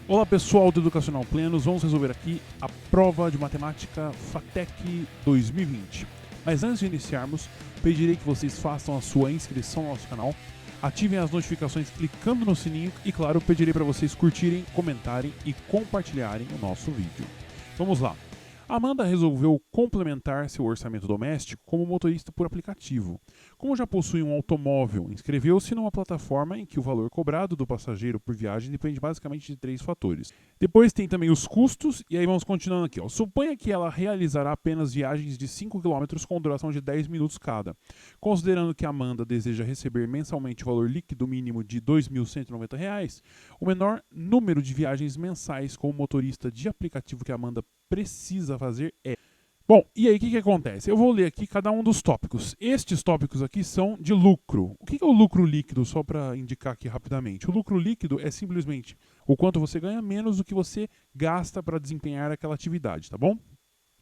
Olá pessoal do Educacional Plenos, vamos resolver aqui a prova de matemática FATEC 2020. Mas antes de iniciarmos, pedirei que vocês façam a sua inscrição no nosso canal, ativem as notificações clicando no sininho e, claro, pedirei para vocês curtirem, comentarem e compartilharem o nosso vídeo. Vamos lá. Amanda resolveu complementar seu orçamento doméstico como motorista por aplicativo. Como já possui um automóvel, inscreveu-se numa plataforma em que o valor cobrado do passageiro por viagem depende basicamente de 3 fatores. Depois tem também os custos, e aí vamos continuando aqui. Suponha que ela realizará apenas viagens de 5 km com duração de 10 minutos cada. Considerando que a Amanda deseja receber mensalmente o valor líquido mínimo de R$ 2.190, o menor número de viagens mensais como motorista de aplicativo que a Amanda precisa fazer é... Bom, e aí o que acontece? Eu vou ler aqui cada um dos tópicos. Estes tópicos aqui são de lucro. O que é o lucro líquido, só para indicar aqui rapidamente? O lucro líquido é simplesmente o quanto você ganha menos do que você gasta para desempenhar aquela atividade, tá bom?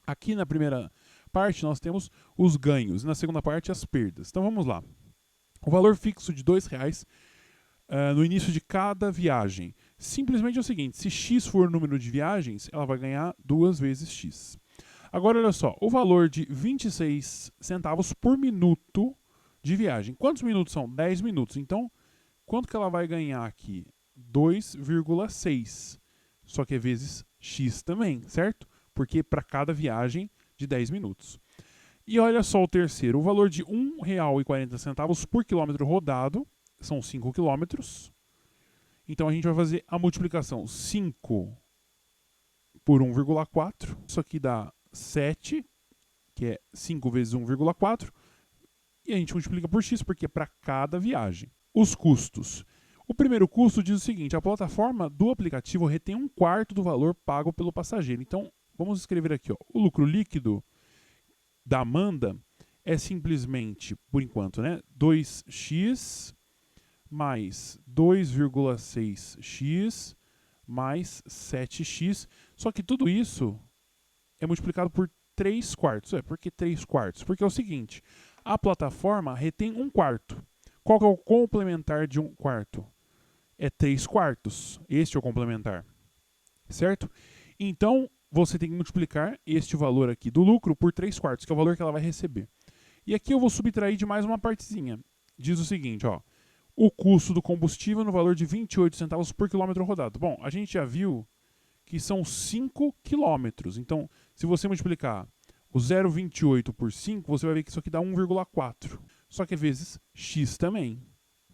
Aqui na primeira parte nós temos os ganhos, e na segunda parte as perdas. Então vamos lá. O valor fixo de R$ 2,00 no início de cada viagem. Simplesmente é o seguinte, se X for o número de viagens, ela vai ganhar 2 vezes X. Agora, olha só, o valor de 26 centavos por minuto de viagem. Quantos minutos são? 10 minutos. Então, quanto que ela vai ganhar aqui? 2,6. Só que é vezes X também, certo? Porque para cada viagem de 10 minutos. E olha só o terceiro, o valor de R$ 1,40 por quilômetro rodado, são 5 quilômetros. Então, a gente vai fazer a multiplicação 5 por 1,4. Isso aqui dá 7, que é 5 vezes 1,4, e a gente multiplica por x, porque é para cada viagem. Os custos. O primeiro custo diz o seguinte, a plataforma do aplicativo retém 1/4 do valor pago pelo passageiro. Então, vamos escrever aqui, ó, o lucro líquido da Amanda é simplesmente, por enquanto, né, 2x mais 2,6x mais 7x, só que tudo isso é multiplicado por 3/4. Por que 3/4? Porque é o seguinte, a plataforma retém 1/4. Qual que é o complementar de 1/4? É 3/4. Este é o complementar. Certo? Então, você tem que multiplicar este valor aqui do lucro por 3/4, que é o valor que ela vai receber. E aqui eu vou subtrair de mais uma partezinha. Diz o seguinte, ó, o custo do combustível no valor de 28 centavos por quilômetro rodado. Bom, a gente já viu que são 5 quilômetros. Então, se você multiplicar o 0,28 por 5, você vai ver que isso aqui dá 1,4. Só que é vezes x também,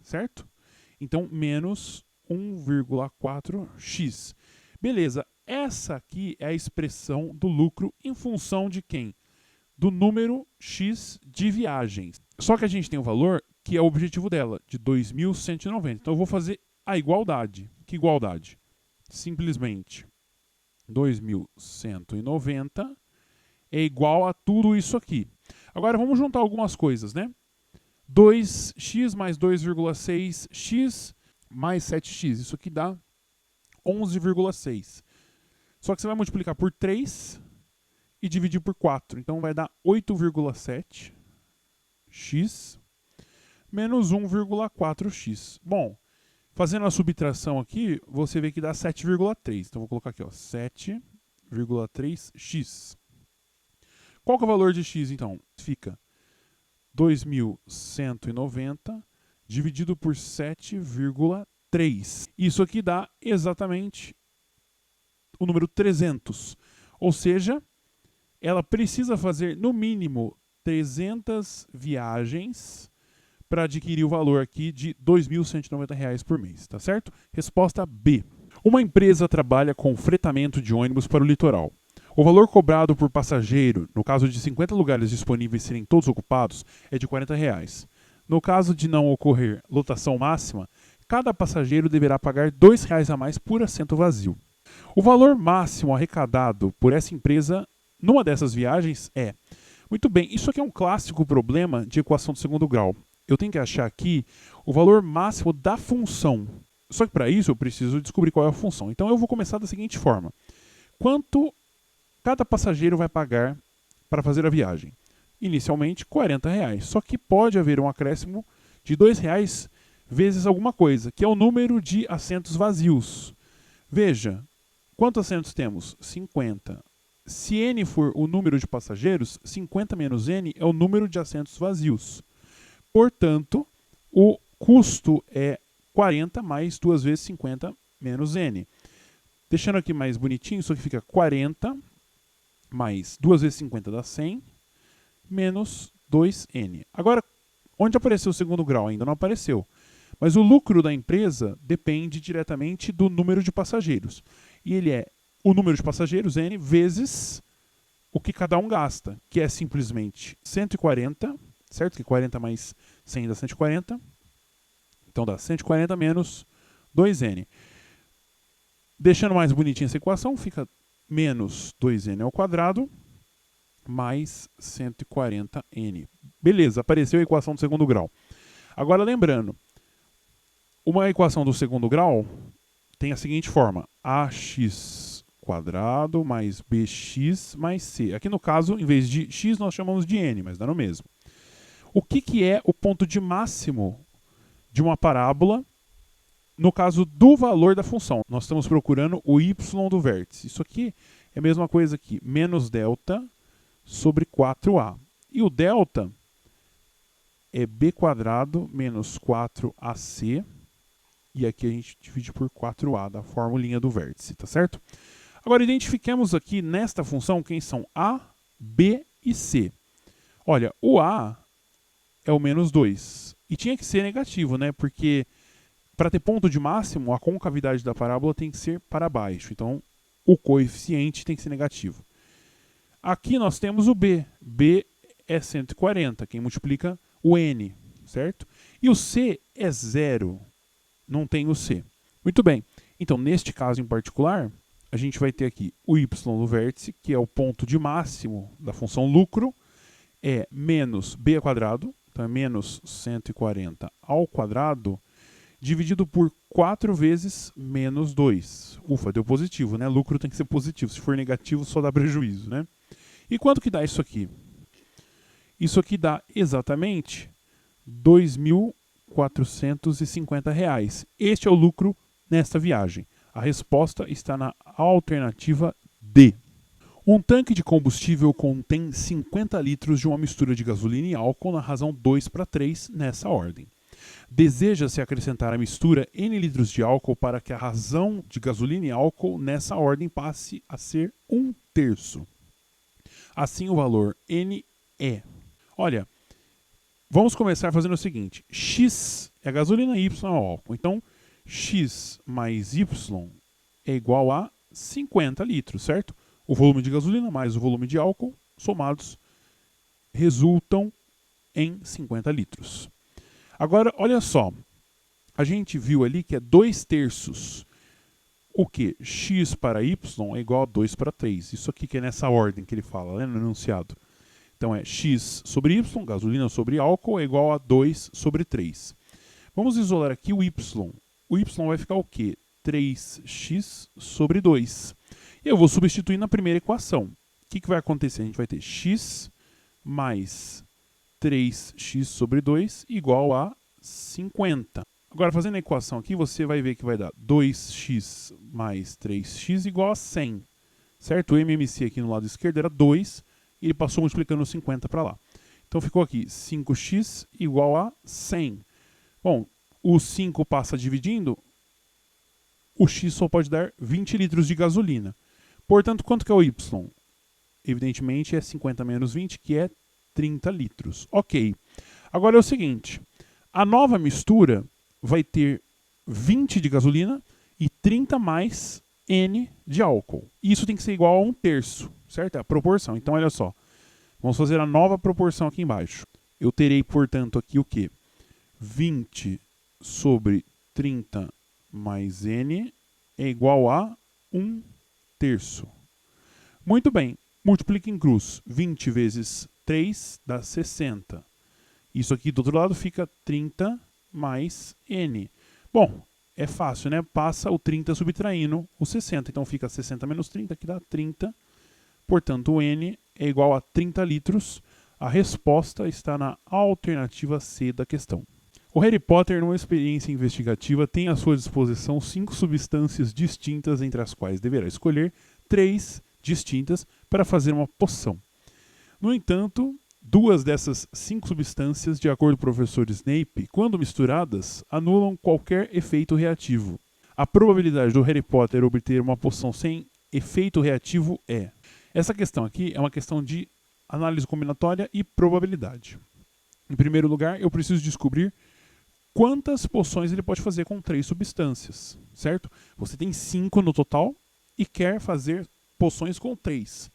certo? Então, menos 1,4x. Beleza, essa aqui é a expressão do lucro em função de quem? Do número x de viagens. Só que a gente tem o valor que é o objetivo dela, de 2.190. Então, eu vou fazer a igualdade. Que igualdade? Simplesmente 2.190 é igual a tudo isso aqui. Agora vamos juntar algumas coisas, né? 2x mais 2,6x mais 7x. Isso aqui dá 11,6. Só que você vai multiplicar por 3 e dividir por 4. Então vai dar 8,7x menos 1,4x. Bom, fazendo a subtração aqui, você vê que dá 7,3. Então, vou colocar aqui, ó, 7,3x. Qual que é o valor de x, então? Fica 2.190 dividido por 7,3. Isso aqui dá exatamente o número 300. Ou seja, ela precisa fazer, no mínimo, 300 viagens para adquirir o valor aqui de R$ 2.190 por mês, tá certo? Resposta B. Uma empresa trabalha com fretamento de ônibus para o litoral. O valor cobrado por passageiro, no caso de 50 lugares disponíveis serem todos ocupados, é de R$ 40. No caso de não ocorrer lotação máxima, cada passageiro deverá pagar R$ 2 a mais por assento vazio. O valor máximo arrecadado por essa empresa numa dessas viagens é... Muito bem, isso aqui é um clássico problema de equação de segundo grau. Eu tenho que achar aqui o valor máximo da função. Só que para isso eu preciso descobrir qual é a função. Então eu vou começar da seguinte forma. Quanto cada passageiro vai pagar para fazer a viagem? inicialmente R$40. Só que pode haver um acréscimo de R$2 vezes alguma coisa, que é o número de assentos vazios. Veja, quantos assentos temos? 50. Se n for o número de passageiros, 50 menos n é o número de assentos vazios. Portanto, o custo é 40 mais 2 vezes 50 menos n. Deixando aqui mais bonitinho, isso aqui fica 40 mais 2 vezes 50 dá 100, menos 2n. Agora, onde apareceu o segundo grau? Ainda não apareceu. Mas o lucro da empresa depende diretamente do número de passageiros. E ele é o número de passageiros, n, vezes o que cada um gasta, que é simplesmente 140, certo? Que 40 mais 100 dá 140. Então dá 140 menos 2n. Deixando mais bonitinha essa equação, fica menos 2n ao quadrado mais 140n. Beleza, apareceu a equação do segundo grau. Agora lembrando, uma equação do segundo grau tem a seguinte forma: ax quadrado mais bx mais c. Aqui no caso, em vez de x, nós chamamos de n, mas dá no mesmo. O que é o ponto de máximo de uma parábola no caso do valor da função? Nós estamos procurando o y do vértice. Isso aqui é a mesma coisa aqui, menos delta sobre 4a. E o delta é b quadrado menos 4ac. E aqui a gente divide por 4a da formulinha do vértice, tá certo? Agora identifiquemos aqui nesta função quem são a, b e c. Olha, o a é o menos 2. E tinha que ser negativo, né? Porque para ter ponto de máximo, a concavidade da parábola tem que ser para baixo. Então, o coeficiente tem que ser negativo. Aqui nós temos o b. b é 140, quem multiplica o n, certo? E o c é 0. Não tem o c. Muito bem. Então, neste caso em particular, a gente vai ter aqui o y do vértice, que é o ponto de máximo da função lucro, é menos b ao quadrado, então é menos 140 ao quadrado, dividido por 4 vezes menos 2. Ufa, deu positivo, né? Lucro tem que ser positivo. Se for negativo, só dá prejuízo, né? E quanto que dá isso aqui? Isso aqui dá exatamente R$2.450. Este é o lucro nesta viagem. A resposta está na alternativa D. Um tanque de combustível contém 50 litros de uma mistura de gasolina e álcool na razão 2:3 nessa ordem. Deseja-se acrescentar à mistura N litros de álcool para que a razão de gasolina e álcool nessa ordem passe a ser 1/3. Assim o valor N é. Olha, vamos começar fazendo o seguinte: X é a gasolina e Y é o álcool. Então, X mais Y é igual a 50 litros, certo? O volume de gasolina mais o volume de álcool somados resultam em 50 litros. Agora, olha só. A gente viu ali que é 2/3. O que? X para Y é igual a 2/3. Isso aqui que é nessa ordem que ele fala, né, no enunciado. Então é X sobre Y, gasolina sobre álcool, é igual a 2/3. Vamos isolar aqui o Y. O Y vai ficar o quê? 3x sobre 2. E eu vou substituir na primeira equação. O que vai acontecer? A gente vai ter x mais 3x sobre 2 igual a 50. Agora, fazendo a equação aqui, você vai ver que vai dar 2x mais 3x igual a 100. Certo? O MMC aqui no lado esquerdo era 2 e ele passou multiplicando 50 para lá. Então ficou aqui 5x igual a 100. Bom, o 5 passa dividindo, o x só pode dar 20 litros de gasolina. Portanto, quanto que é o y? Evidentemente é 50 menos 20, que é 30 litros. Ok. Agora é o seguinte, a nova mistura vai ter 20 de gasolina e 30 mais N de álcool. Isso tem que ser igual a 1/3, certo? É a proporção. Então, olha só. Vamos fazer a nova proporção aqui embaixo. Eu terei, portanto, aqui o quê? 20 sobre 30 mais N é igual a 1/3. Muito bem. Multiplique em cruz. 20 vezes 3 dá 60. Isso aqui do outro lado fica 30 mais N. Bom, é fácil, né? Passa o 30 subtraindo o 60. Então fica 60 menos 30, que dá 30. Portanto, o N é igual a 30 litros. A resposta está na alternativa C da questão. O Harry Potter, numa experiência investigativa, tem à sua disposição 5 substâncias distintas, entre as quais deverá escolher 3 distintas para fazer uma poção. No entanto, 2 dessas 5 substâncias, de acordo com o professor Snape, quando misturadas, anulam qualquer efeito reativo. A probabilidade do Harry Potter obter uma poção sem efeito reativo é... Essa questão aqui é uma questão de análise combinatória e probabilidade. Em primeiro lugar, eu preciso descobrir quantas poções ele pode fazer com 3 substâncias, certo? Você tem 5 no total e quer fazer poções com 3.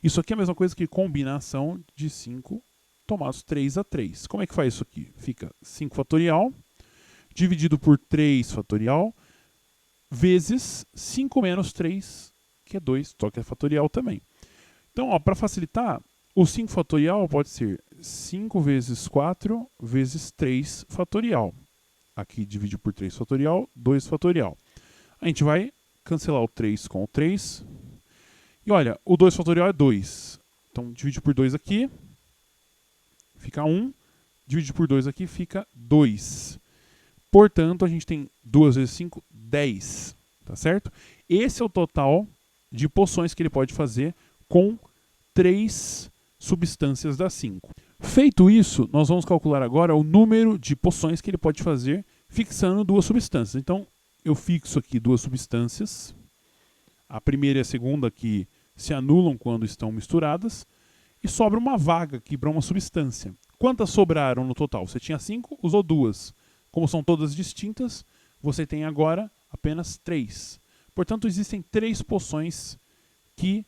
Isso aqui é a mesma coisa que combinação de 5 tomados 3 a 3. Como é que faz isso aqui? Fica 5 fatorial dividido por 3 fatorial vezes 5 menos 3, que é 2, só que é fatorial também. Então, para facilitar, o 5 fatorial pode ser 5 vezes 4 vezes 3 fatorial. Aqui divide por 3 fatorial, 2 fatorial. A gente vai cancelar o 3 com o 3. E olha, o 2 fatorial é 2. Então, divide por 2 aqui, fica 1. Divide por 2 aqui, fica 2. Portanto, a gente tem 2 vezes 5, 10. Tá certo? Esse é o total de poções que ele pode fazer com 3 substâncias das 5. Feito isso, nós vamos calcular agora o número de poções que ele pode fazer fixando 2 substâncias. Então, eu fixo aqui 2 substâncias. A primeira e a segunda que se anulam quando estão misturadas. E sobra uma vaga aqui para uma substância. Quantas sobraram no total? Você tinha 5, usou 2. Como são todas distintas, você tem agora apenas 3. Portanto, existem 3 poções que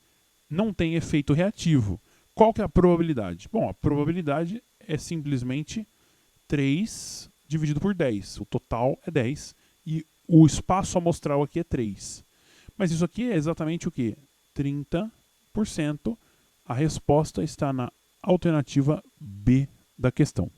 não têm efeito reativo. Qual que é a probabilidade? Bom, a probabilidade é simplesmente 3 dividido por 10. O total é 10 e o espaço amostral aqui é 3. Mas isso aqui é exatamente o quê? 30%. A resposta está na alternativa B da questão.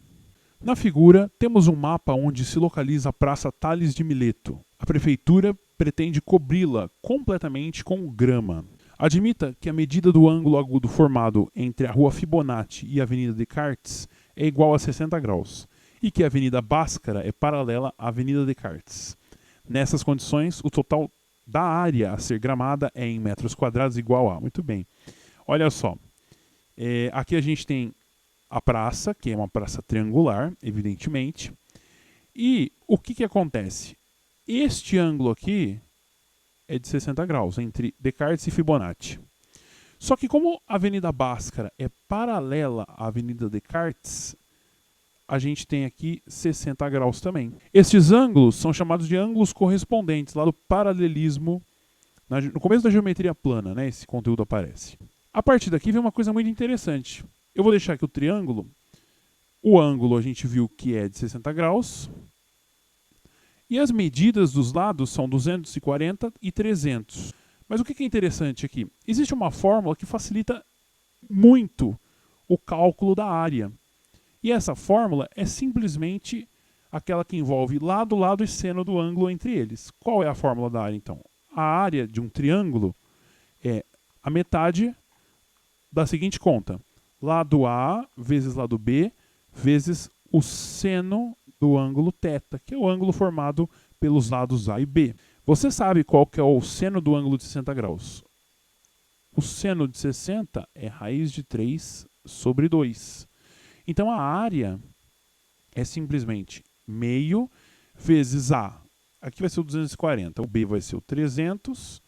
Na figura, temos um mapa onde se localiza a Praça Tales de Mileto. A prefeitura pretende cobri-la completamente com grama. Admita que a medida do ângulo agudo formado entre a Rua Fibonacci e a Avenida Descartes é igual a 60 graus e que a Avenida Bhaskara é paralela à Avenida Descartes. Nessas condições, o total da área a ser gramada é em metros quadrados igual a... Muito bem. Olha só. Aqui a gente tem a praça, que é uma praça triangular, evidentemente. E o que acontece? Este ângulo aqui é de 60 graus, entre Descartes e Fibonacci. Só que como a Avenida Bhaskara é paralela à Avenida Descartes, a gente tem aqui 60 graus também. Estes ângulos são chamados de ângulos correspondentes, lá do paralelismo, no começo da geometria plana, né, esse conteúdo aparece. A partir daqui vem uma coisa muito interessante. Eu vou deixar aqui o triângulo. O ângulo a gente viu que é de 60 graus. E as medidas dos lados são 240 e 300. Mas o que é interessante aqui? Existe uma fórmula que facilita muito o cálculo da área. E essa fórmula é simplesmente aquela que envolve lado, lado e seno do ângulo entre eles. Qual é a fórmula da área, então? A área de um triângulo é a metade da seguinte conta. Lado A vezes lado B vezes o seno do ângulo θ, que é o ângulo formado pelos lados A e B. Você sabe qual que é o seno do ângulo de 60 graus? O seno de 60 é raiz de 3 sobre 2. Então a área é simplesmente meio vezes A. Aqui vai ser o 240, o B vai ser o 300,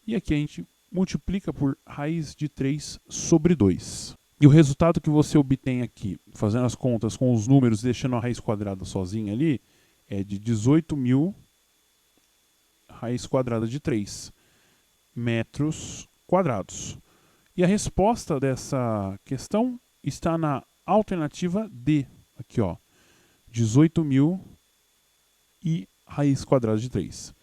e aqui a gente multiplica por raiz de 3 sobre 2. E o resultado que você obtém aqui, fazendo as contas com os números, deixando a raiz quadrada sozinha ali, é de 18.000 raiz quadrada de 3 metros quadrados. E a resposta dessa questão está na alternativa D. Aqui, ó, 18.000 e raiz quadrada de 3.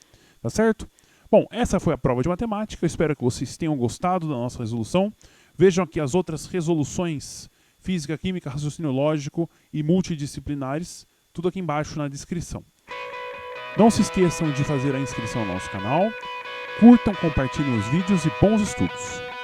Tá certo? Bom, essa foi a prova de matemática. Eu espero que vocês tenham gostado da nossa resolução. Vejam aqui as outras resoluções: física, química, raciocínio lógico e multidisciplinares, tudo aqui embaixo na descrição. Não se esqueçam de fazer a inscrição no nosso canal, curtam, compartilhem os vídeos e bons estudos!